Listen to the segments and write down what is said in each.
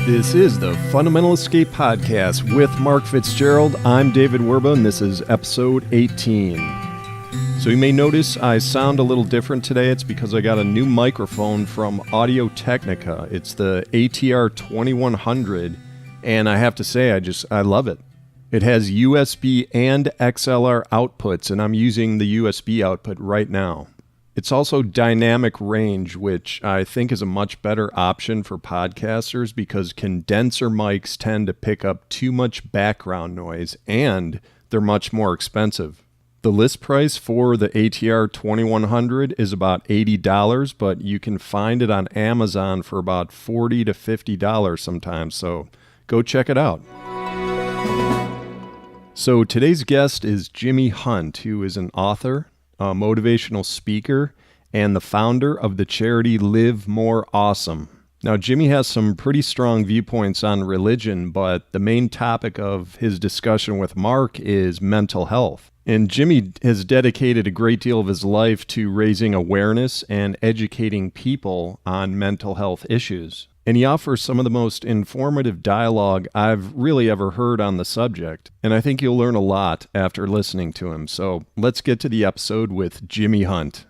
This is the Fundamental Escape Podcast with Mark Fitzgerald. I'm David Werba, and this is episode 18. So you may notice I sound a little different today. It's because I got a new microphone from Audio-Technica. It's the ATR 2100, and I have to say, I love it. It has USB and XLR outputs, and I'm using the USB output right now. It's also dynamic range, which I think is a much better option for podcasters because condenser mics tend to pick up too much background noise, and they're much more expensive. The list price for the ATR 2100 is about $80, but you can find it on Amazon for about $40 to $50 sometimes, so go check it out. So today's guest is Jimi Hunt, who is an author, a motivational speaker, and the founder of the charity Live More Awesome. Now, Jimi has some pretty strong viewpoints on religion, but the main topic of his discussion with Mark is mental health. And Jimi has dedicated a great deal of his life to raising awareness and educating people on mental health issues. And he offers some of the most informative dialogue I've really ever heard on the subject. And I think you'll learn a lot after listening to him. So let's get to the episode with Jimi Hunt.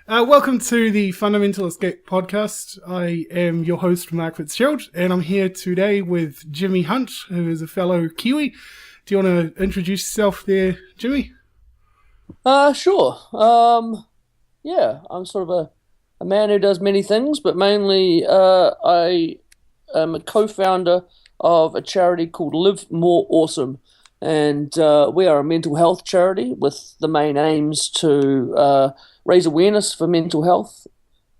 Welcome to the Fundamental Escape Podcast. I am your host, Mark Fitzgerald, and I'm here today with Jimi Hunt, who is a fellow Kiwi. Do you want to introduce yourself there, Jimi? Sure. I'm sort of a man who does many things, but mainly I am a co-founder of a charity called Live More Awesome, and we are a mental health charity with the main aims to raise awareness for mental health,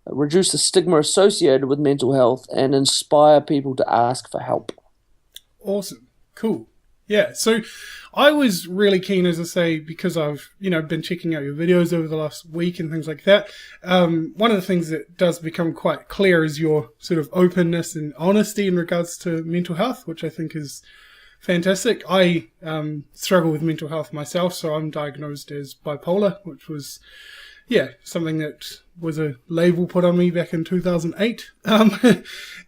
reduce the stigma associated with mental health, and inspire people to ask for help. Awesome. Cool. Yeah, so I was really keen, as I say, because I've, been checking out your videos over the last week and things like that. One of the things that does become quite clear is your sort of openness and honesty in regards to mental health, which I think is fantastic. I struggle with mental health myself, so I'm diagnosed as bipolar, which was, something that was a label put on me back in 2008.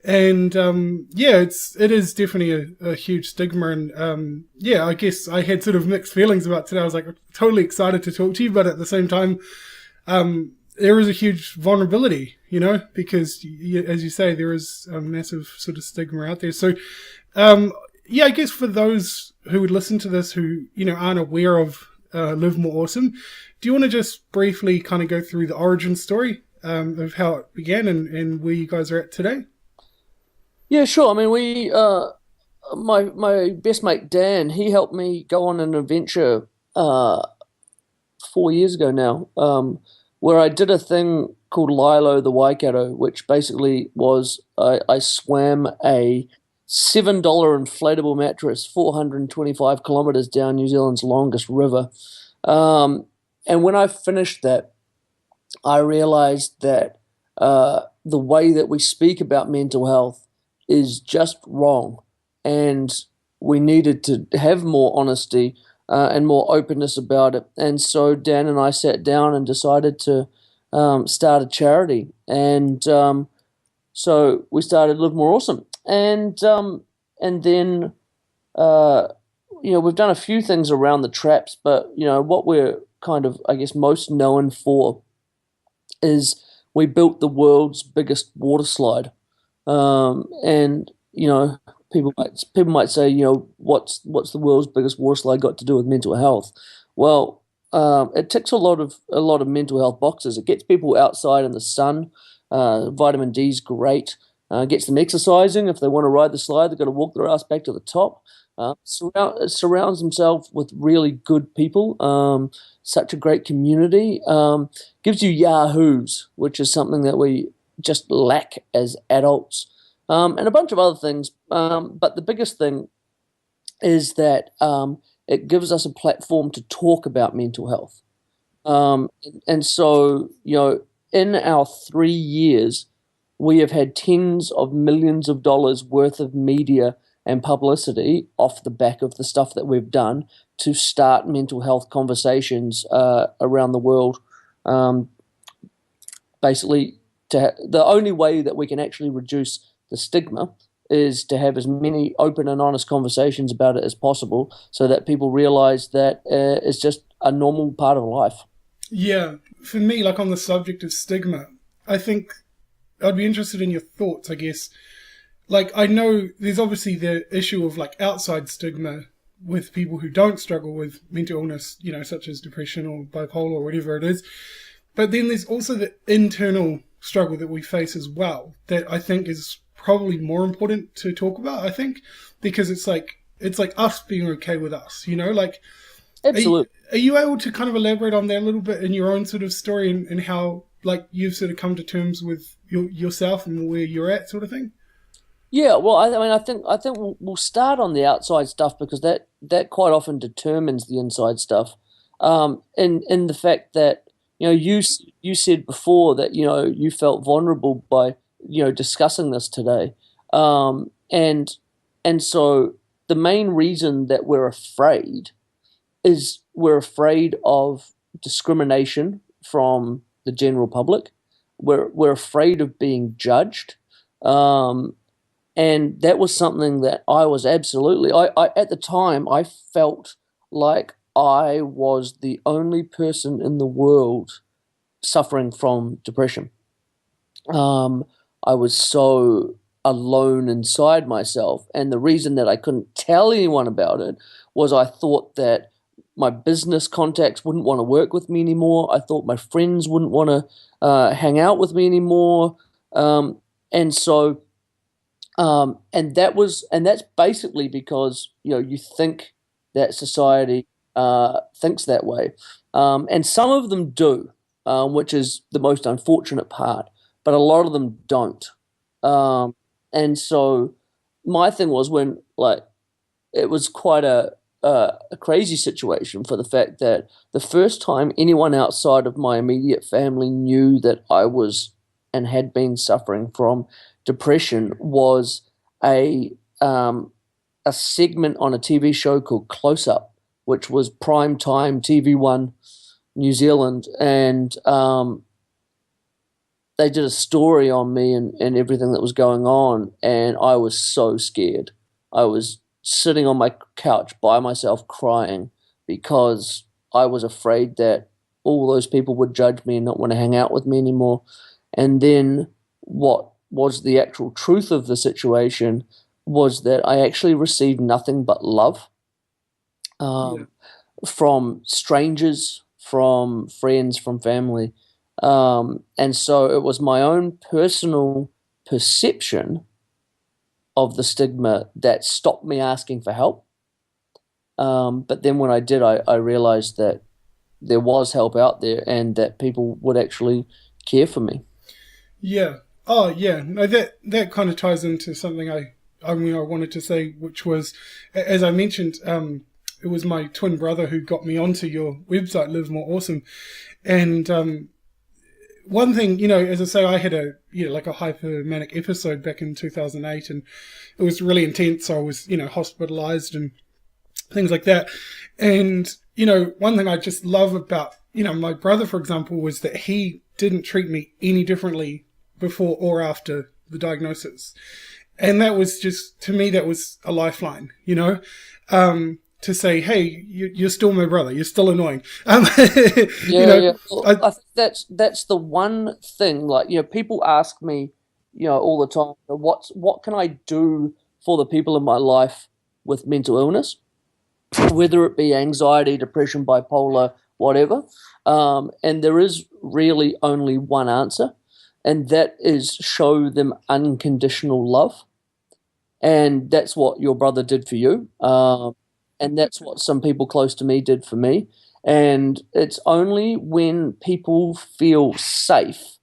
It is definitely a huge stigma. And I guess I had sort of mixed feelings about today. I was like totally excited to talk to you, but at the same time, there is a huge vulnerability, because as you say, there is a massive sort of stigma out there. So, I guess for those who would listen to this who, aren't aware of Live More Awesome, do you want to just briefly kind of go through the origin story of how it began and where you guys are at today? Yeah, sure. I mean, we, my best mate Dan, he helped me go on an adventure 4 years ago now, where I did a thing called Lilo the Waikato, which basically was I swam a $7 inflatable mattress 425 kilometers down New Zealand's longest river. And when I finished that, I realized that the way that we speak about mental health is just wrong. And we needed to have more honesty and more openness about it. And so Dan and I sat down and decided to start a charity. And so we started Live More Awesome. And then, we've done a few things around the traps, but, what we're kind of, I guess, most known for is we built the world's biggest water slide. And, people might say, what's the world's biggest water slide got to do with mental health? Well, it ticks a lot of mental health boxes. It gets people outside in the sun. Vitamin D is great. Gets them exercising. If they want to ride the slide, they've got to walk their ass back to the top. Surrounds themselves with really good people. Such a great community. Gives you yahoos, which is something that we just lack as adults. And a bunch of other things. But the biggest thing is that it gives us a platform to talk about mental health. And so, in our 3 years, we have had tens of millions of dollars worth of media and publicity off the back of the stuff that we've done to start mental health conversations around the world. Basically, the only way that we can actually reduce the stigma, is to have as many open and honest conversations about it as possible so that people realize that it's just a normal part of life. Yeah. For me, like on the subject of stigma, I think I'd be interested in your thoughts, I guess. Like, I know there's obviously the issue of like outside stigma with people who don't struggle with mental illness, such as depression or bipolar or whatever it is. But then there's also the internal struggle that we face as well that I think is probably more important to talk about, I think, because it's like us being okay with us, like, Absolutely. Are you able to kind of elaborate on that a little bit in your own sort of story and how like you've sort of come to terms with yourself and where you're at, sort of thing? Yeah, well, I mean, I think we'll start on the outside stuff because that quite often determines the inside stuff. In the fact that you said before that you felt vulnerable by discussing this today, and so the main reason that we're afraid is we're afraid of discrimination from the general public. We're afraid of being judged. And that was something that I was absolutely, I at the time, I felt like I was the only person in the world suffering from depression. I was so alone inside myself. And the reason that I couldn't tell anyone about it was I thought that my business contacts wouldn't want to work with me anymore. I thought my friends wouldn't want to hang out with me anymore. And so, and that's basically because you think that society thinks that way, and some of them do, which is the most unfortunate part. But a lot of them don't, and so my thing was when like it was quite a crazy situation for the fact that the first time anyone outside of my immediate family knew that I was and had been suffering from depression was a segment on a TV show called Close Up, which was prime time TV1 New Zealand, and they did a story on me and everything that was going on, and I was so scared. I was sitting on my couch by myself crying because I was afraid that all those people would judge me and not want to hang out with me anymore. And then what was the actual truth of the situation was that I actually received nothing but love from strangers, from friends, from family. And so it was my own personal perception of the stigma that stopped me asking for help. But then when I did, I realized that there was help out there and that people would actually care for me. Yeah. Oh, yeah. No, that kind of ties into something I wanted to say, which was, as I mentioned, it was my twin brother who got me onto your website, Live More Awesome. And one thing, as I say, I had a hypomanic episode back in 2008, and it was really intense. I was, hospitalized and things like that. And, one thing I just love about, my brother, for example, was that he didn't treat me any differently before or after the diagnosis. And that was just, to me, that was a lifeline, to say, hey, you're still my brother. You're still annoying. Yeah. Well, I think that's the one thing. Like, people ask me, all the time, what can I do for the people in my life with mental illness, whether it be anxiety, depression, bipolar, whatever. And there is really only one answer, and that is show them unconditional love. And that's what your brother did for you. And that's what some people close to me did for me. And it's only when people feel safe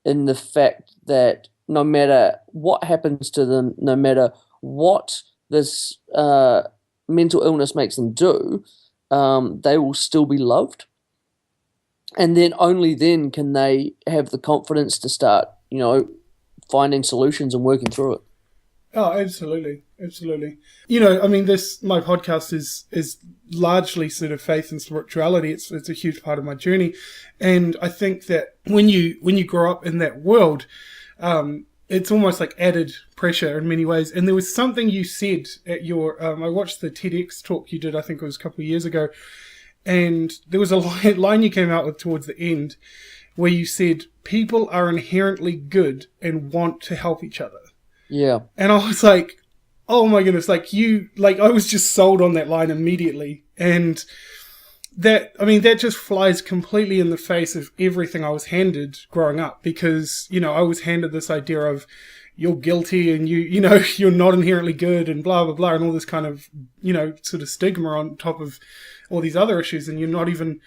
in the fact that no matter what happens to them, no matter what this mental illness makes them do, they will still be loved. And then only then can they have the confidence to start, finding solutions and working through it. Oh, absolutely. Absolutely. My podcast is largely sort of faith and spirituality. It's a huge part of my journey. And I think that when you grow up in that world, it's almost like added pressure in many ways. And there was something you said at your, I watched the TEDx talk you did, I think it was a couple of years ago, and there was a line you came out with towards the end where you said, people are inherently good and want to help each other. Yeah. And I was like, oh my goodness, I was just sold on that line immediately. And that just flies completely in the face of everything I was handed growing up, because, I was handed this idea of you're guilty and you're not inherently good and blah, blah, blah, and all this kind of, sort of stigma on top of all these other issues. And you're not even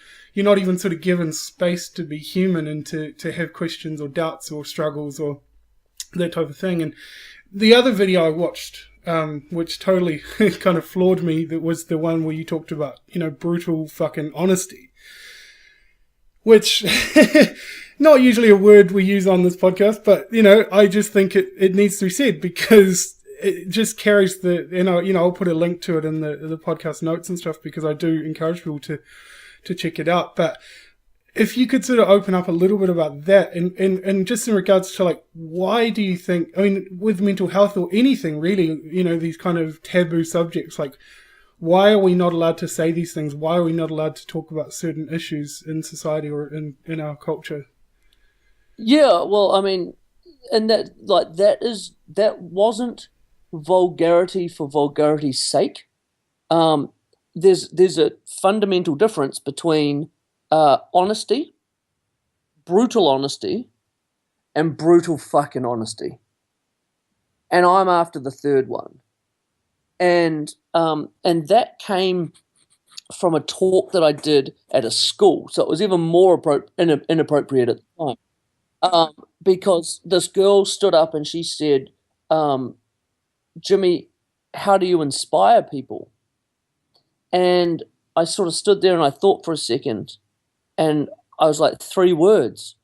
sort of given space to be human and to have questions or doubts or struggles or that type of thing. And the other video I watched, which totally kind of floored me, that was the one where you talked about, brutal fucking honesty, which not usually a word we use on this podcast, but, I just think it needs to be said, because it just carries I'll put a link to it in the podcast notes and stuff, because I do encourage people to check it out. But if you could sort of open up a little bit about that, and just in regards to, like, why do you think, with mental health or anything really, these kind of taboo subjects, like, why are we not allowed to say these things? Why are we not allowed to talk about certain issues in society or in our culture? Yeah, well, and that wasn't vulgarity for vulgarity's sake. There's a fundamental difference between honesty, brutal honesty, and brutal fucking honesty. And I'm after the third one. And that came from a talk that I did at a school. So it was even more inappropriate at the time. Because this girl stood up and she said, Jimmy, how do you inspire people? And I sort of stood there and I thought for a second, and I was like, 3 words: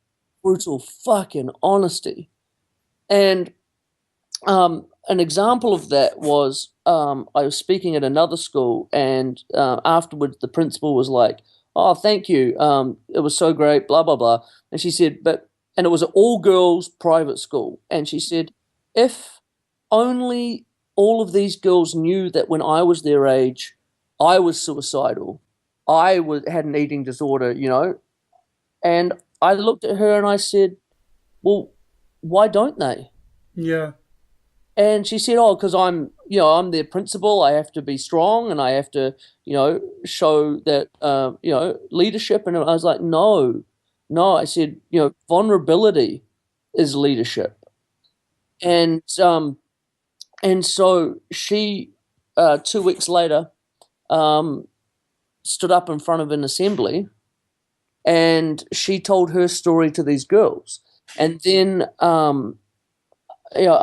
brutal fucking honesty. And an example of that was, I was speaking at another school, and afterwards the principal was like, oh, thank you, it was so great, blah, blah, blah. And she said, and it was an all-girls private school, and she said, if only all of these girls knew that when I was their age, I was suicidal, I had an eating disorder, And I looked at her and I said, well, why don't they? Yeah. And she said, oh, because I'm their principal, I have to be strong and I have to, show that, leadership. And I was like, no, I said, vulnerability is leadership. And so she, 2 weeks later, stood up in front of an assembly and she told her story to these girls. And then a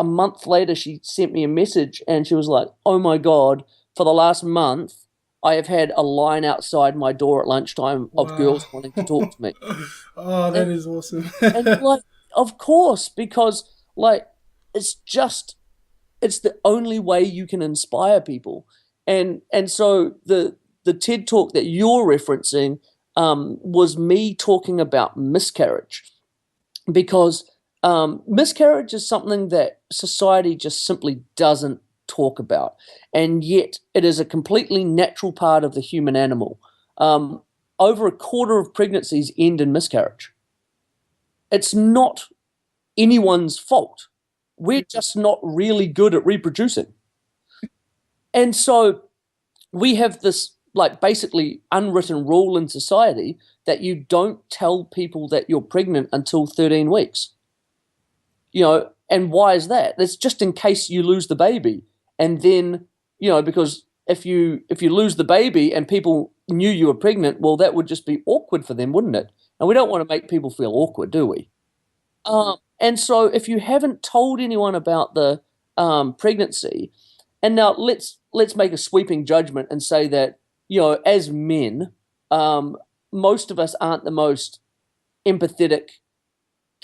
month later, she sent me a message and she was like, oh my God, for the last month, I have had a line outside my door at lunchtime of girls wanting to talk to me. Oh, that is awesome. And of course, because it's the only way you can inspire people. And so the TED talk that you're referencing was me talking about miscarriage, because miscarriage is something that society just simply doesn't talk about, and yet it is a completely natural part of the human animal. Over a quarter of pregnancies end in miscarriage. It's not anyone's fault. We're just not really good at reproducing. And so we have this basically unwritten rule in society that you don't tell people that you're pregnant until 13 weeks. And why is that? It's just in case you lose the baby. And then, because if you lose the baby and people knew you were pregnant, well, that would just be awkward for them, wouldn't it? And we don't want to make people feel awkward, do we? And so if you haven't told anyone about the pregnancy, and now let's make a sweeping judgment and say that, as men, most of us aren't the most empathetic,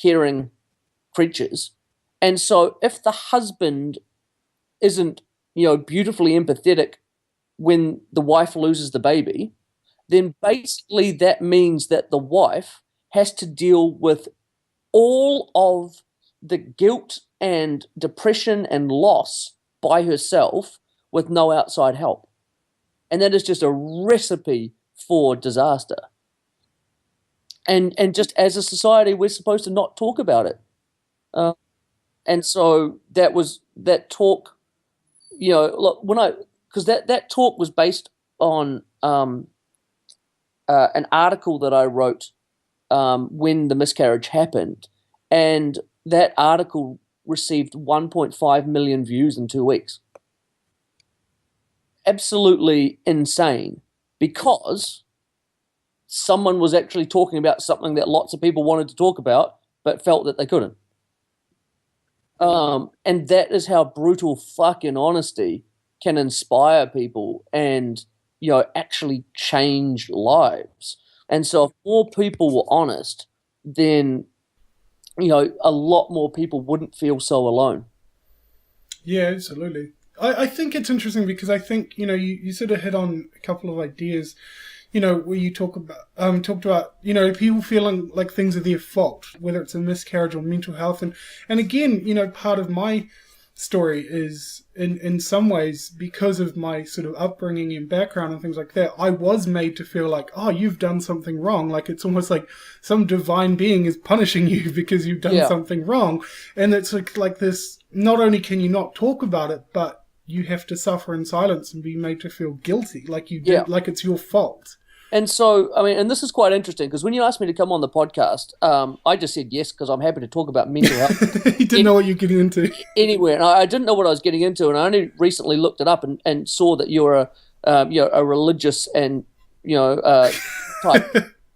caring creatures. And so if the husband isn't, beautifully empathetic when the wife loses the baby, then basically that means that the wife has to deal with all of the guilt and depression and loss by herself with no outside help. And that is just a recipe for disaster. And just as a society, we're supposed to not talk about it. And so that talk, look, because that talk was based on an article that I wrote when the miscarriage happened, and that article received 1.5 million views in 2 weeks. Absolutely insane, because someone was actually talking about something that lots of people wanted to talk about but felt that they couldn't. And that is how brutal fucking honesty can inspire people and, actually change lives. And so if more people were honest, then, a lot more people wouldn't feel so alone. Yeah, absolutely. I think it's interesting because I think, you sort of hit on a couple of ideas, where you talked about, people feeling like things are their fault, whether it's a miscarriage or mental health. And again, part of my story is in some ways, because of my sort of upbringing and background and things like that, I was made to feel like, oh, you've done something wrong. Like it's almost like some divine being is punishing you because you've done something wrong. And it's like this, not only can you not talk about it, but you have to suffer in silence and be made to feel guilty, like you did, like it's your fault. And so, and this is quite interesting, because when you asked me to come on the podcast, I just said yes, because I'm happy to talk about mental health. You didn't know what you're getting into. Anywhere. And I didn't know what I was getting into, and I only recently looked it up and saw that you're a religious and, type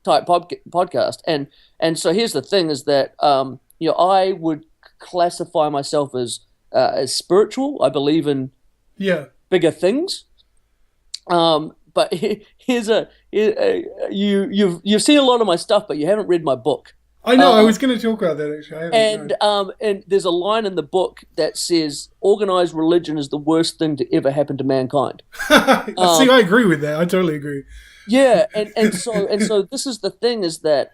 podcast. And so here's the thing is that, I would classify myself as spiritual. I believe in bigger things. But here's you've seen a lot of my stuff, but you haven't read my book. I know. I was going to talk about that actually. And there's a line in the book that says, "Organized religion is the worst thing to ever happen to mankind." See, I agree with that. I totally agree. Yeah, and so this is the thing is that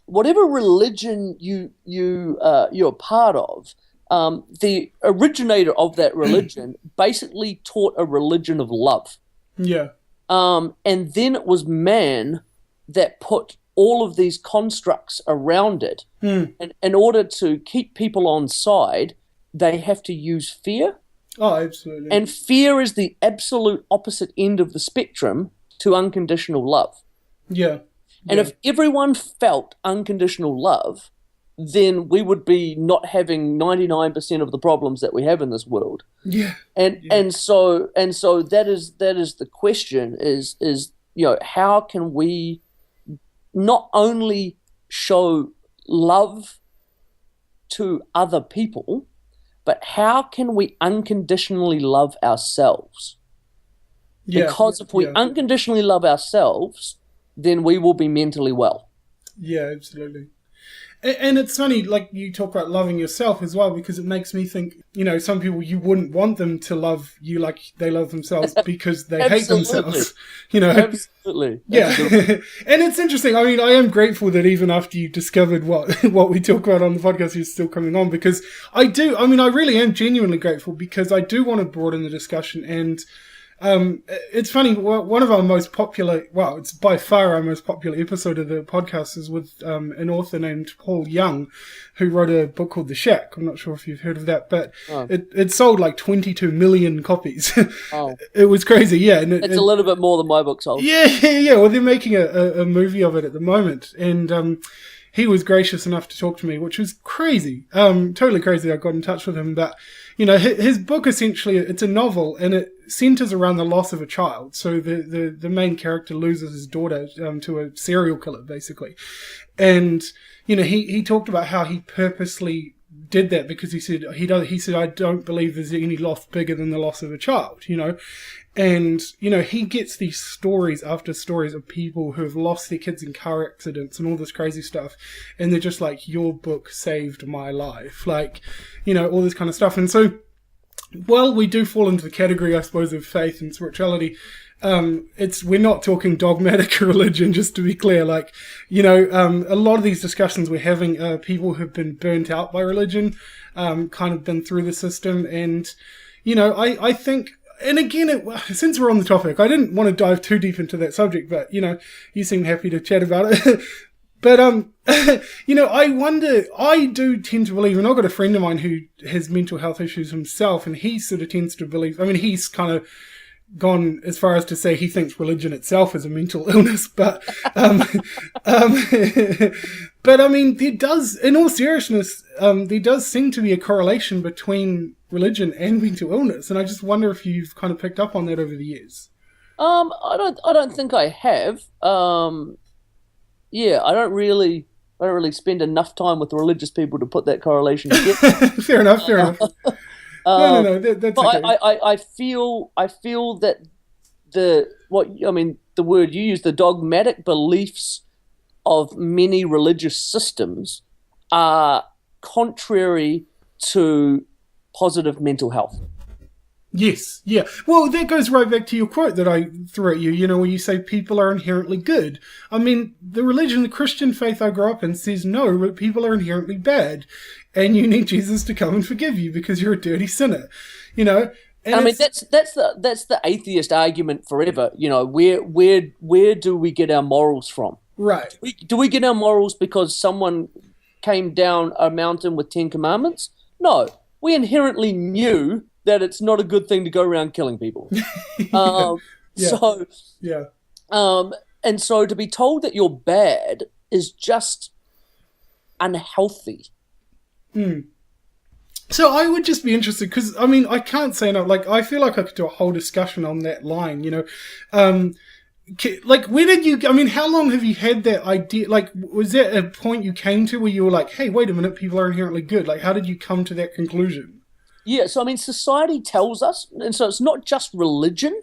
whatever religion you're part of, the originator of that religion basically taught a religion of love. Yeah. And then it was man that put all of these constructs around it. And in order to keep people on side, they have to use fear. Oh, absolutely. And fear is the absolute opposite end of the spectrum to unconditional love. Yeah. And if everyone felt unconditional love, then we would be not having 99% of the problems that we have in this world. Yeah. And so that is the question is how can we not only show love to other people, but how can we unconditionally love ourselves? Because if we unconditionally love ourselves, then we will be mentally well. Yeah, absolutely. And it's funny, like you talk about loving yourself as well, because it makes me think, some people, you wouldn't want them to love you like they love themselves because they hate themselves, Absolutely. Yeah. And it's interesting. I mean, I am grateful that even after you discovered what we talk about on the podcast, you're still coming on, because I really am genuinely grateful, because I do want to broaden the discussion. And it's funny, one of our most popular, it's by far our most popular episode of the podcast is with an author named Paul Young, who wrote a book called The Shack. I'm not sure if you've heard of that, but it sold like 22 million copies. Oh. It was crazy, yeah. And it's a little bit more than my book sold. Yeah. Well, they're making a movie of it at the moment. And he was gracious enough to talk to me, which was crazy. Totally crazy. I got in touch with him, but his book essentially, it's a novel, and it centers around the loss of a child. So the main character loses his daughter to a serial killer, basically. And he talked about how he purposely did that because he said I don't believe there's any loss bigger than the loss of a child, And, he gets these stories after stories of people who have lost their kids in car accidents and all this crazy stuff. And they're just like, your book saved my life. Like, all this kind of stuff. And so, well, we do fall into the category, I suppose, of faith and spirituality. we're not talking dogmatic religion, just to be clear. Like, a lot of these discussions we're having are people who've been burnt out by religion, kind of been through the system. And, I think, and again, since we're on the topic, I didn't want to dive too deep into that subject, but, you seem happy to chat about it. But, I wonder, I do tend to believe, and I've got a friend of mine who has mental health issues himself, and he sort of tends to believe, he's kind of gone as far as to say he thinks religion itself is a mental illness, but, there does, in all seriousness, there does seem to be a correlation between religion and mental illness, and I just wonder if you've kind of picked up on that over the years. I don't think I have. Yeah, I don't really spend enough time with religious people to put that correlation together. Fair enough. No, that's but okay. I feel that the word you use, the dogmatic beliefs of many religious systems are contrary to positive mental health. Yes, yeah. Well, that goes right back to your quote that I threw at you, where you say people are inherently good. The Christian faith I grew up in says no, people are inherently bad. And you need Jesus to come and forgive you because you're a dirty sinner, And that's the atheist argument forever. Where do we get our morals from? Right. Do we get our morals because someone came down a mountain with 10 commandments? No, we inherently knew that it's not a good thing to go around killing people. And so to be told that you're bad is just unhealthy. So I would just be interested because I can't say enough. Like, I feel like I could do a whole discussion on that line. Like, where did you? How long have you had that idea? Like, was that a point you came to where you were like, "Hey, wait a minute, people are inherently good"? Like, how did you come to that conclusion? Yeah, so society tells us, and so it's not just religion.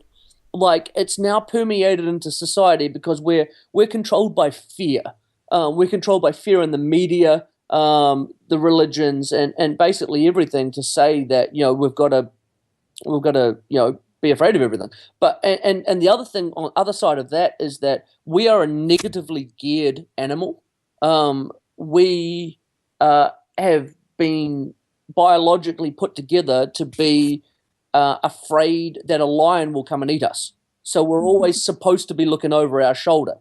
Like, it's now permeated into society because we're controlled by fear. We're controlled by fear in the media, the religions, and basically everything to say that we've got to be afraid of everything. But and the other thing on the other side of that is that we are a negatively geared animal. We have been biologically put together to be afraid that a lion will come and eat us. So we're always supposed to be looking over our shoulder.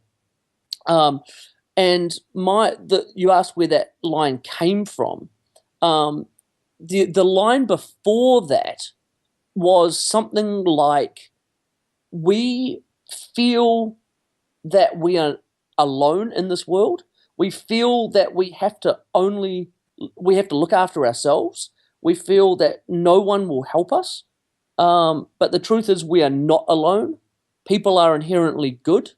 And you asked where that line came from. The line before that was something like, we feel that we are alone in this world. We feel that we have to look after ourselves. We feel that no one will help us. But the truth is we are not alone. People are inherently good.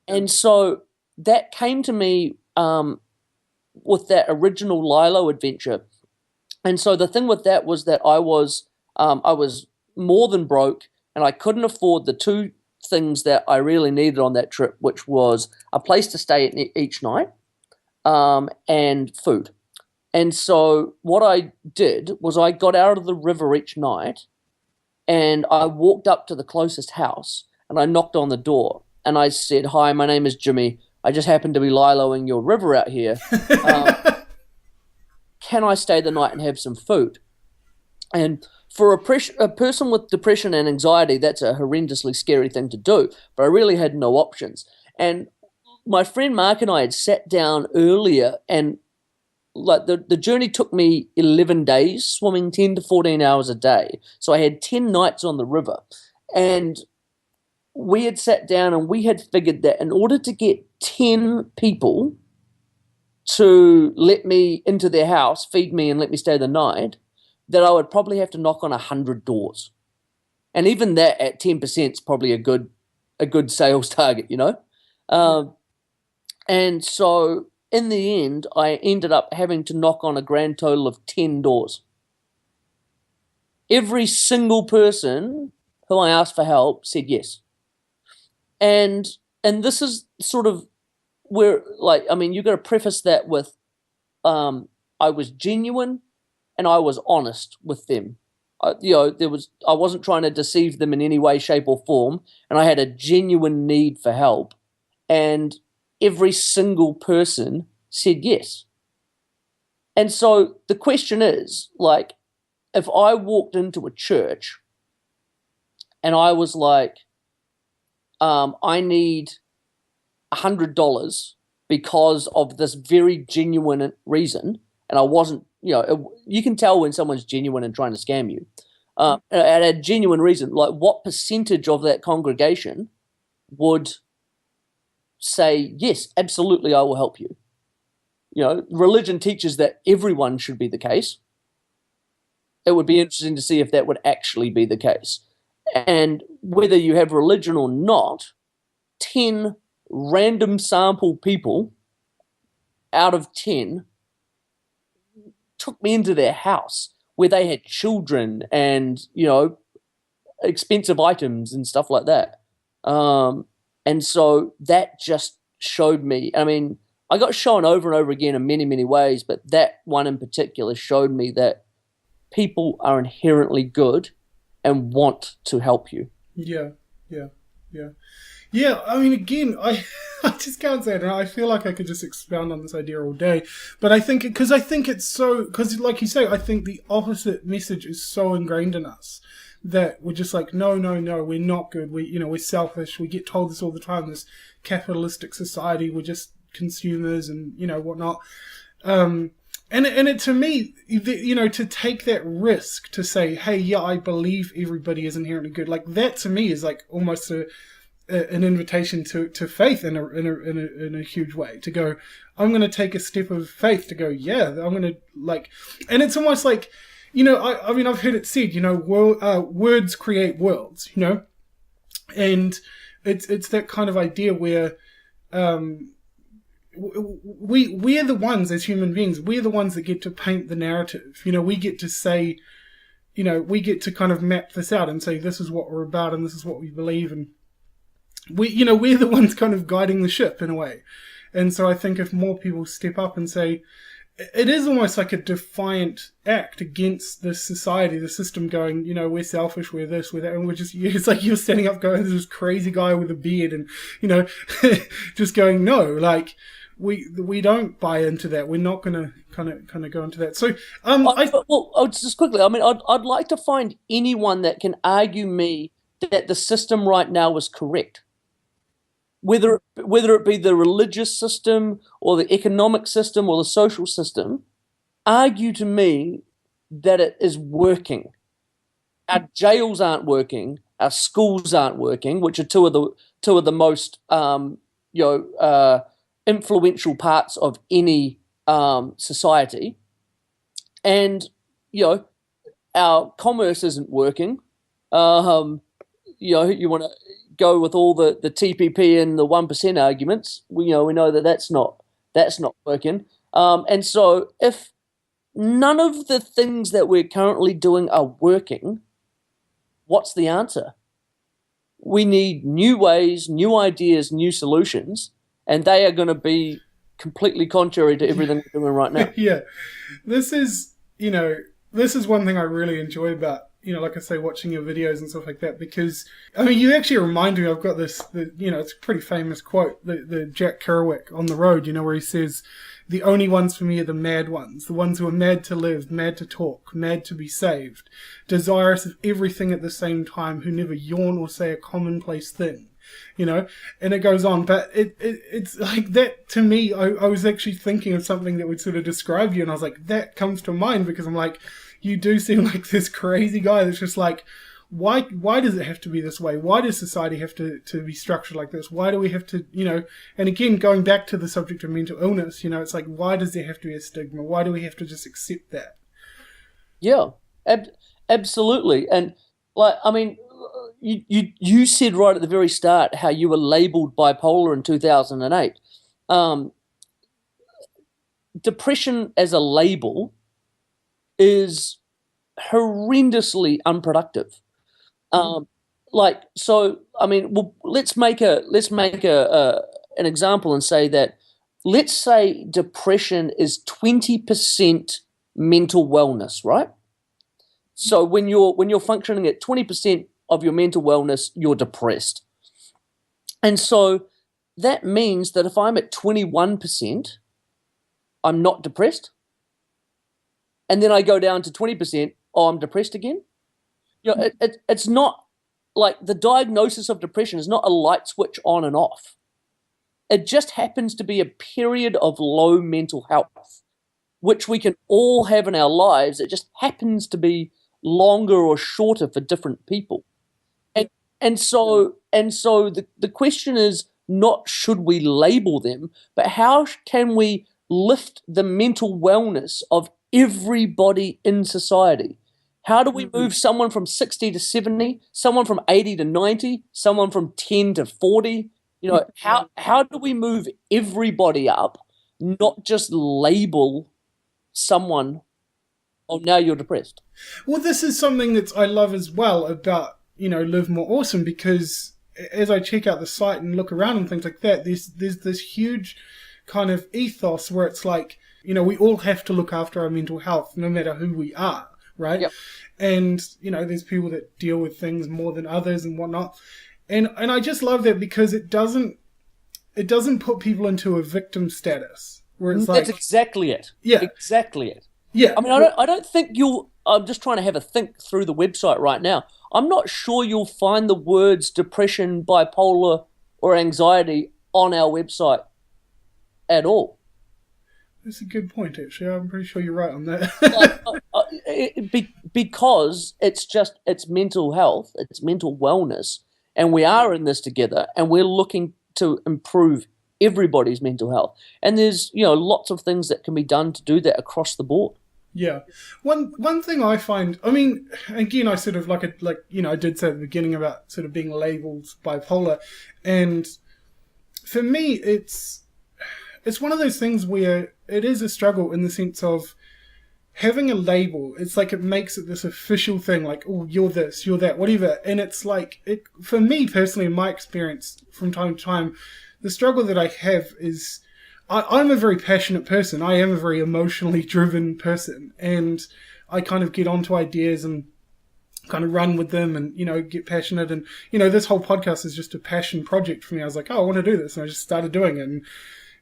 And so that came to me with that original Lilo adventure. And so the thing with that was that I was more than broke, and I couldn't afford the two things that I really needed on that trip, which was a place to stay each night and food. And so what I did was I got out of the river each night and I walked up to the closest house and I knocked on the door and I said, "Hi, my name is Jimi. I just happen to be liloing your river out here. Can I stay the night and have some food?" And for a person with depression and anxiety, that's a horrendously scary thing to do, but I really had no options. And my friend Mark and I had sat down earlier, and like the journey took me 11 days, swimming 10 to 14 hours a day. So I had 10 nights on the river. And we had sat down and we had figured that in order to get 10 people to let me into their house, feed me and let me stay the night, that I would probably have to knock on 100 doors. And even that at 10% is probably a good sales target, And so in the end, I ended up having to knock on a grand total of 10 doors. Every single person who I asked for help said yes. And this is sort of where, you've got to preface that with I was genuine and I was honest with them. I wasn't trying to deceive them in any way, shape, or form, and I had a genuine need for help, and every single person said yes. And so the question is, like, if I walked into a church and I was like, I need $100 because of this very genuine reason, and I wasn't, you can tell when someone's genuine and trying to scam you. At a genuine reason, like what percentage of that congregation would say, yes, absolutely, I will help you? Religion teaches that everyone should be the case. It would be interesting to see if that would actually be the case. And whether you have religion or not, 10 random sample people out of 10 took me into their house where they had children and, expensive items and stuff like that. And so that just showed me, I mean, I got shown over and over again in many, many ways, but that one in particular showed me that people are inherently good and want to help you. Yeah. I mean, again, I just can't say it. And I feel like I could just expound on this idea all day. But I think, because like you say, I think the opposite message is so ingrained in us that we're just like, no, we're not good. We're selfish. We get told this all the time. This capitalistic society, we're just consumers and whatnot. And it, to me, to take that risk to say, hey, yeah, I believe everybody is inherently good, like that to me is like almost an invitation to faith in a huge way, to go, I'm going to take a step of faith to go, yeah, I'm going to like, and it's almost like, I mean, I've heard it said, words create worlds, and it's that kind of idea where, we're the ones as human beings, we're the ones that get to paint the narrative. We get to say, we get to kind of map this out and say, this is what we're about and this is what we believe. And we're the ones kind of guiding the ship in a way. And so I think if more people step up and say, it is almost like a defiant act against this society, the system going, we're selfish, we're this, we're that, and we're just, it's like you're standing up going, there's this crazy guy with a beard and, just going, no, like, we don't buy into that. We're not going to kind of go into that. So, just quickly, I mean, I'd like to find anyone that can argue me that the system right now is correct. Whether it be the religious system or the economic system or the social system, argue to me that it is working. Our jails aren't working. Our schools aren't working, which are two of the most influential parts of any society. And our commerce isn't working. You want to go with all the TPP and the 1% arguments. We know that that's not working. And so if none of the things that we're currently doing are working, what's the answer? We need new ways, new ideas, new solutions, and they are going to be completely contrary to everything we're doing right now. Yeah. This is one thing I really enjoy about, like I say, watching your videos and stuff like that, because, I mean, you actually remind me, I've got this, it's a pretty famous quote, the Jack Kerouac on the road, where he says, the only ones for me are the mad ones, the ones who are mad to live, mad to talk, mad to be saved, desirous of everything at the same time, who never yawn or say a commonplace thing. And it goes on, but it's like that to me. I was actually thinking of something that would sort of describe you, and I was like, that comes to mind, because I'm like, you do seem like this crazy guy that's just like, why does it have to be this way? Why does society have to be structured like this? Why do we have to, and again, going back to the subject of mental illness, it's like, why does there have to be a stigma? Why do we have to just accept that? Yeah, absolutely. And like, I mean, you said right at the very start how you were labeled bipolar in 2008. Depression as a label is horrendously unproductive. So I mean, well, let's make an example and say that, let's say depression is 20% mental wellness, right? So when you're functioning at 20% of your mental wellness, you're depressed. And so that means that if I'm at 21%, I'm not depressed. And then I go down to 20%, I'm depressed again. It's not like the diagnosis of depression is not a light switch on and off. It just happens to be a period of low mental health, which we can all have in our lives. It just happens to be longer or shorter for different people. And so the question is not should we label them, but how can we lift the mental wellness of everybody in society? How do we move someone from 60 to 70, someone from 80 to 90, someone from 10 to 40? How do we move everybody up, not just label someone, oh, now you're depressed? Well, this is something that I love as well about, Live More Awesome, because as I check out the site and look around and things like that, there's this huge kind of ethos where it's like, we all have to look after our mental health no matter who we are, right? Yep. And, there's people that deal with things more than others and whatnot. And I just love that because it doesn't put people into a victim status where it's like... That's exactly it. Yeah. Exactly it. Yeah. I mean, I don't think I'm just trying to have a think through the website right now. I'm not sure you'll find the words depression, bipolar, or anxiety on our website at all. That's a good point, actually. I'm pretty sure you're right on that. Because it's mental health, it's mental wellness, and we are in this together, and we're looking to improve everybody's mental health. And there's, lots of things that can be done to do that across the board. Yeah. One thing I find, I mean, again, I sort of I did say at the beginning about sort of being labeled bipolar. And for me, it's one of those things where it is a struggle in the sense of having a label. It's like it makes it this official thing, like, oh, you're this, you're that, whatever. And it's like, for me personally, in my experience from time to time, the struggle that I have is I'm a very passionate person. I am a very emotionally driven person. And I kind of get onto ideas and kind of run with them and, get passionate. And, this whole podcast is just a passion project for me. I was like, oh, I want to do this. And I just started doing it. And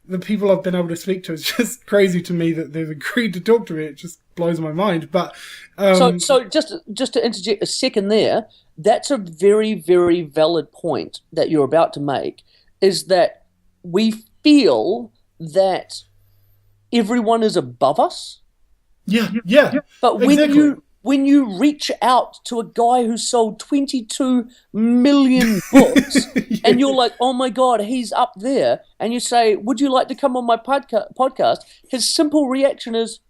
the people I've been able to speak to, it's just crazy to me that they've agreed to talk to me. It just blows my mind. But so just to interject a second there, that's a very, very valid point that you're about to make, is that we feel that everyone is above us. Yeah. But when you reach out to a guy who sold 22 million books and you're like, oh my God, he's up there, and you say, would you like to come on my podcast? His simple reaction is,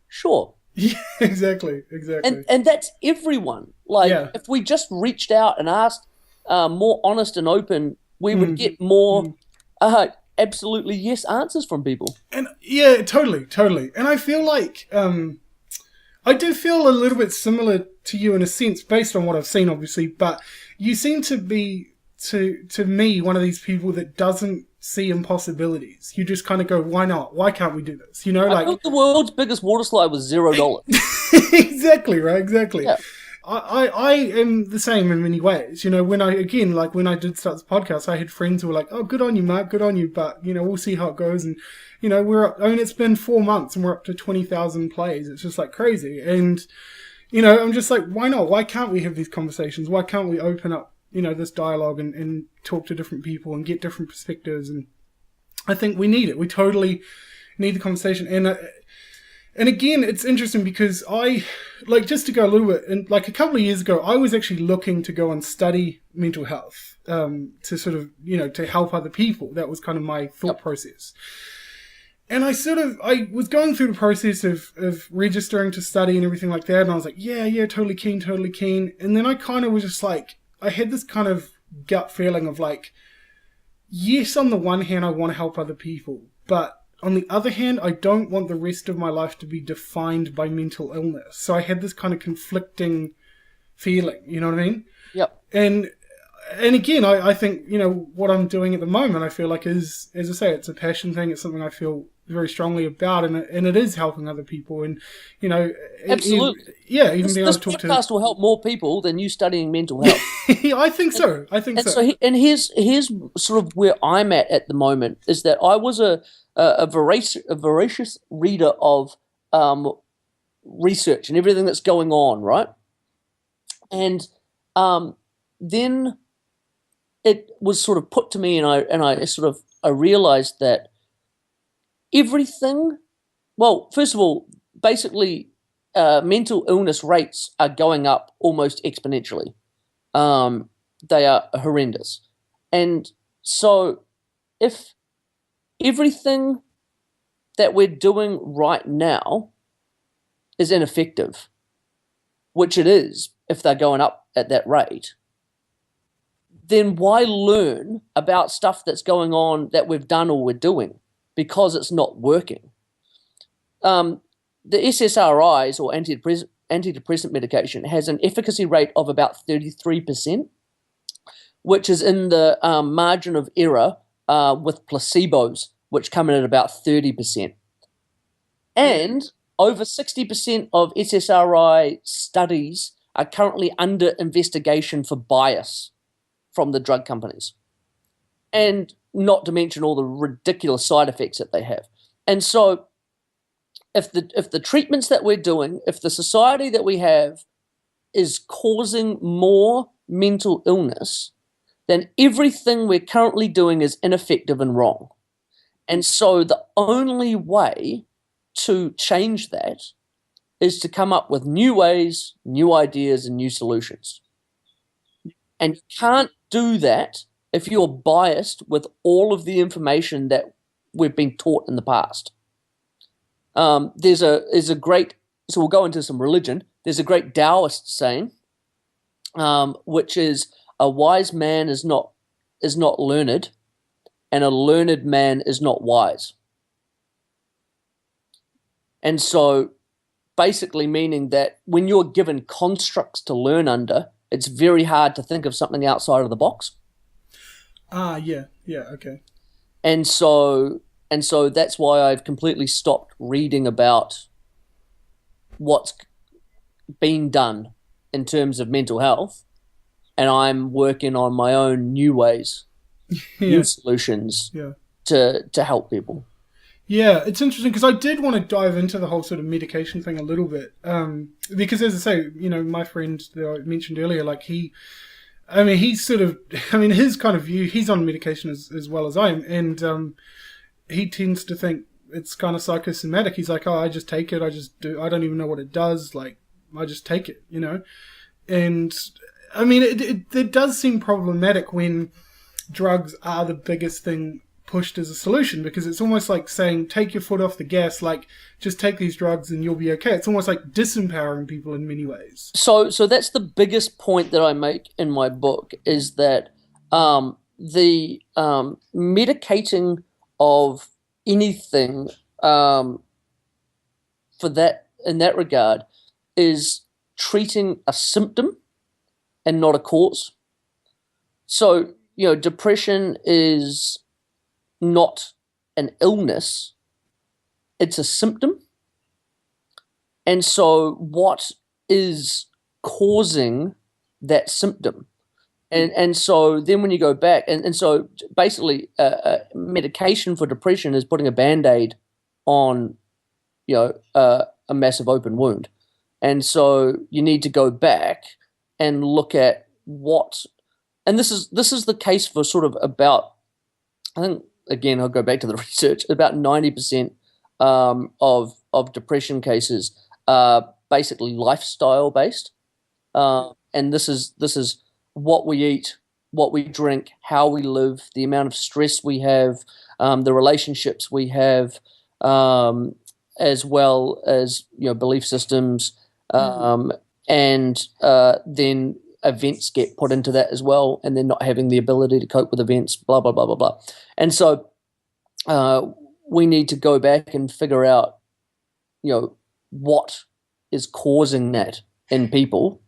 sure. Yeah, exactly. And that's everyone. If we just reached out and asked more honest and open, we would get more absolutely yes answers from people. And yeah, totally. And I feel like I do feel a little bit similar to you in a sense, based on what I've seen, obviously, but you seem to be, to me, one of these people that doesn't see impossibilities. You just kind of go, why not? Why can't we do this? I built the world's biggest water slide with $0. Exactly, right? Exactly. Yeah. I am the same in many ways. When I did start this podcast, I had friends who were like, oh, good on you, Mark, good on you, but, we'll see how it goes. And, it's been 4 months and we're up to 20,000 plays. It's just like crazy. And, I'm just like, why not? Why can't we have these conversations? Why can't we open up, this dialogue and talk to different people and get different perspectives? And I think we need it. We totally need the conversation. And again, it's interesting because just to go a little bit, and a couple of years ago, I was actually looking to go and study mental health, to sort of, to help other people. That was kind of my thought process. And I was going through the process of registering to study and everything like that. And I was like, yeah, totally keen. And then I kind of was just like, I had this kind of gut feeling of like, yes, on the one hand, I want to help other people, but on the other hand, I don't want the rest of my life to be defined by mental illness. So I had this kind of conflicting feeling, you know what I mean? Yep. And and again, I think, what I'm doing at the moment, I feel like is, as I say, it's a passion thing. It's something I feel very strongly about, and it is helping other people. And, Absolutely. even being able This to talk to. podcast will help more people than you studying mental health. I think so. And so, here's sort of where I'm at the moment, is that I was a voracious reader of research and everything that's going on, right? And then it was sort of put to me, and I realized that everything. Well, first of all, basically, mental illness rates are going up almost exponentially. They are horrendous, and so if everything that we're doing right now is ineffective, which it is if they're going up at that rate, then why learn about stuff that's going on that we've done or we're doing, because it's not working? The SSRIs, or antidepressant medication, has an efficacy rate of about 33%, which is in the margin of error with placebos, which come in at about 30%. And over 60% of SSRI studies are currently under investigation for bias from the drug companies, and not to mention all the ridiculous side effects that they have. And so if the treatments that we're doing, if the society that we have is causing more mental illness, then everything we're currently doing is ineffective and wrong. And so the only way to change that is to come up with new ways, new ideas, and new solutions. And you can't do that if you're biased with all of the information that we've been taught in the past. There's a great, so we'll go into some religion. There's a great Taoist saying, which is, a wise man is not learned, and a learned man is not wise. And so basically meaning that when you're given constructs to learn under, it's very hard to think of something outside of the box. Yeah, okay. And so that's why I've completely stopped reading about what's been done in terms of mental health, and I'm working on my own new ways, new solutions to help people. Yeah, it's interesting because I did want to dive into the whole sort of medication thing a little bit, because as I say, my friend that I mentioned earlier, like he's his kind of view, he's on medication as well as I am, and he tends to think it's kind of psychosomatic. He's like, oh, I just take it, I don't even know what it does, like, I just take it, And, I mean, it does seem problematic when drugs are the biggest thing pushed as a solution, because it's almost like saying, take your foot off the gas, like, just take these drugs and you'll be okay. It's almost like disempowering people in many ways. So that's the biggest point that I make in my book, is that the medicating of anything for that, in that regard, is treating a symptom and not a cause. So, depression is not an illness, it's a symptom. And so what is causing that symptom? And so then when you go back, and so basically medication for depression is putting a Band-Aid on, a massive open wound. And so you need to go back and look at what, and this is the case for sort of about, I think, again, I'll go back to the research, about 90% of depression cases are basically lifestyle based. And this is what we eat, what we drink, how we live, the amount of stress we have, the relationships we have, as well as belief systems, and then events get put into that as well, and then not having the ability to cope with events, blah blah blah blah blah. And so we need to go back and figure out what is causing that in people,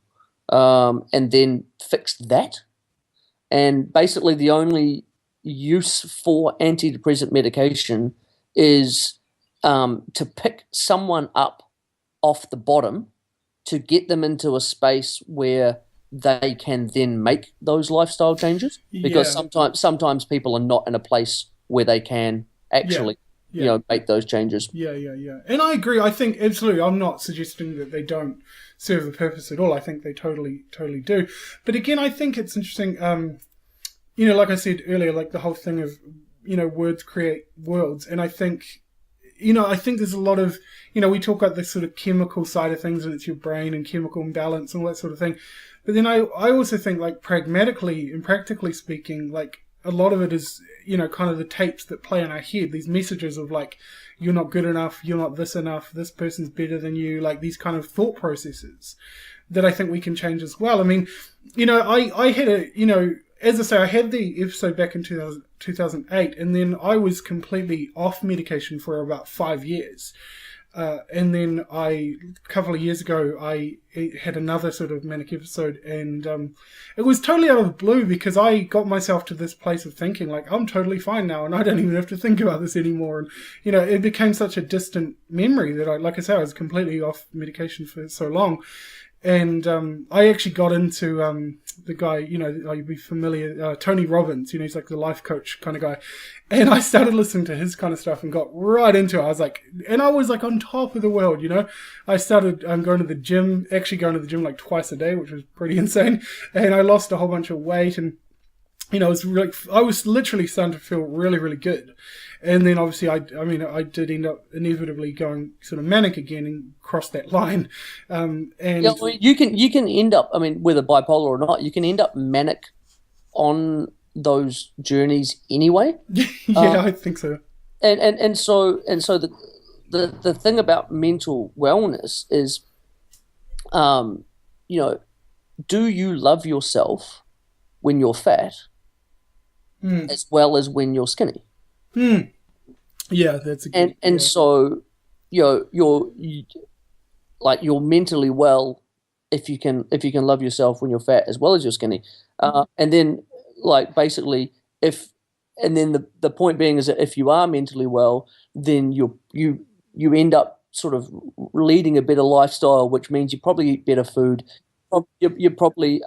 and then fix that. And basically the only use for antidepressant medication is to pick someone up off the bottom to get them into a space where they can then make those lifestyle changes. Because sometimes people are not in a place where they can actually make those changes. Yeah. And I agree. I think absolutely. I'm not suggesting that they don't serve a purpose at all. I think they totally do. But again, I think it's interesting. Like I said earlier, like the whole thing of words create worlds, and I think there's a lot of we talk about this sort of chemical side of things, and it's your brain and chemical imbalance and all that sort of thing. But then I also think, like, pragmatically and practically speaking, like, a lot of it is, kind of the tapes that play in our head, these messages of, like, you're not good enough, you're not this enough, this person's better than you, like, these kind of thought processes that I think we can change as well. I mean, I had as I say, I had the episode back in 2008, and then I was completely off medication for about 5 years. And then a couple of years ago, I had another sort of manic episode, and it was totally out of the blue because I got myself to this place of thinking, like, I'm totally fine now, and I don't even have to think about this anymore. And, it became such a distant memory that I was completely off medication for so long. And I actually got into the guy, you'd be familiar, Tony Robbins, he's like the life coach kind of guy. And I started listening to his kind of stuff and got right into it. I was like on top of the world, I started going to the gym like twice a day, which was pretty insane. And I lost a whole bunch of weight, and I was literally starting to feel really, really good. And then obviously I did end up inevitably going sort of manic again and cross that line. You can end up, whether bipolar or not, you can end up manic on those journeys anyway. I think so. And so the thing about mental wellness is, do you love yourself when you're fat as well as when you're skinny? Yeah, that's a good, so you're mentally well if you can love yourself when you're fat as well as you're skinny, and then the point being is that if you are mentally well, then you end up sort of leading a better lifestyle, which means you probably eat better food, you probably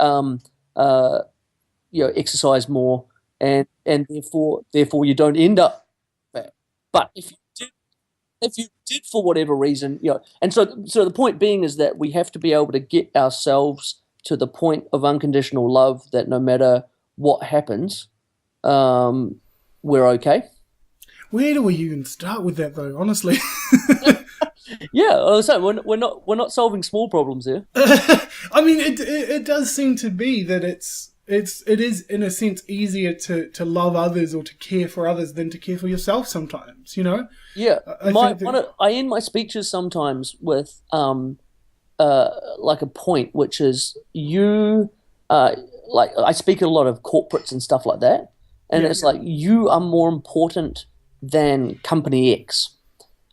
exercise more, and therefore you don't end up fat. But if you did for whatever reason, and so the point being is that we have to be able to get ourselves to the point of unconditional love that no matter what happens, we're okay. Where do we even start with that, though? Honestly. Yeah, so we're not solving small problems here. It does seem to be that it is in a sense easier to love others or to care for others than to care for yourself sometimes, Yeah, I end my speeches sometimes with like a point, which is I speak at a lot of corporates and stuff like that, and it's like, you are more important than company X.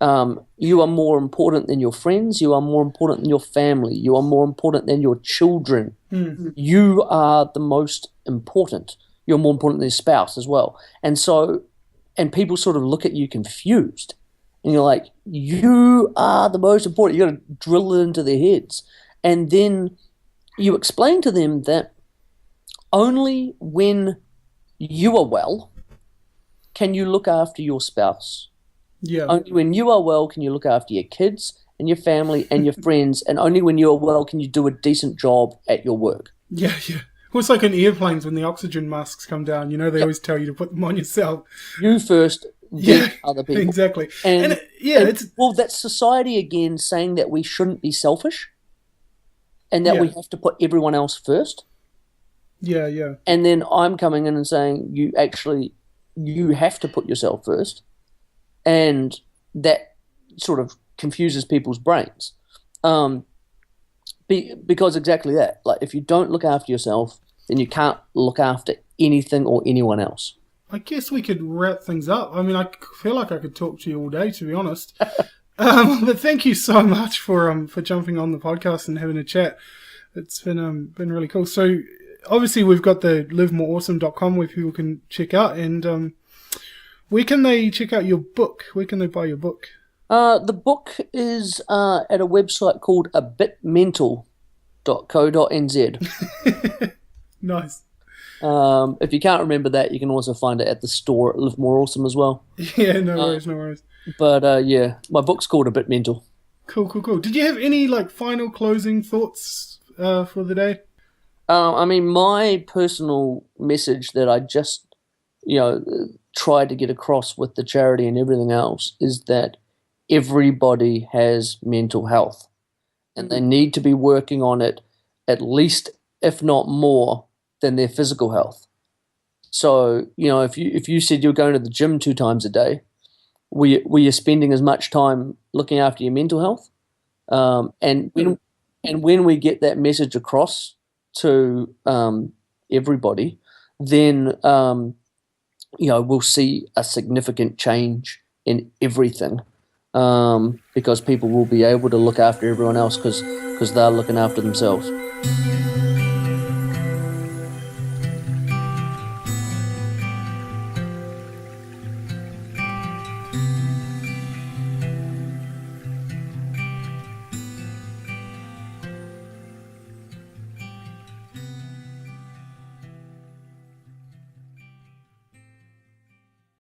You are more important than your friends. You are more important than your family. You are more important than your children. Mm-hmm. You are the most important. You're more important than your spouse as well. And people sort of look at you confused. And you're like, you are the most important. You got to drill it into their heads. And then you explain to them that only when you are well can you look after your spouse. Yeah. Only when you are well can you look after your kids and your family and your friends, and only when you are well can you do a decent job at your work. Yeah. Well, it's like in airplanes when the oxygen masks come down, they always tell you to put them on yourself. You first, then other people. Exactly. That's society again saying that we shouldn't be selfish and that we have to put everyone else first. Yeah. And then I'm coming in and saying you have to put yourself first. And that sort of confuses people's brains, because exactly that. Like, if you don't look after yourself, then you can't look after anything or anyone else. I guess we could wrap things up. I feel like I could talk to you all day, to be honest. But thank you so much for jumping on the podcast and having a chat. It's been really cool. So, obviously we've got the livemoreawesome.com where people can check out, and where can they check out your book? Where can they buy your book? The book is at a website called abitmental.co.nz. Nice. If you can't remember that, you can also find it at the store at Live More Awesome as well. Yeah, no worries. But yeah, my book's called A Bit Mental. Cool. Did you have any final closing thoughts for the day? I mean, my personal message that I just, try to get across with the charity and everything else is that everybody has mental health, and they need to be working on it at least, if not more, than their physical health. So, if you said you're going to the gym 2 times a day, were you spending as much time looking after your mental health? And when we get that message across to everybody, then we'll see a significant change in everything, because people will be able to look after everyone else because they're looking after themselves.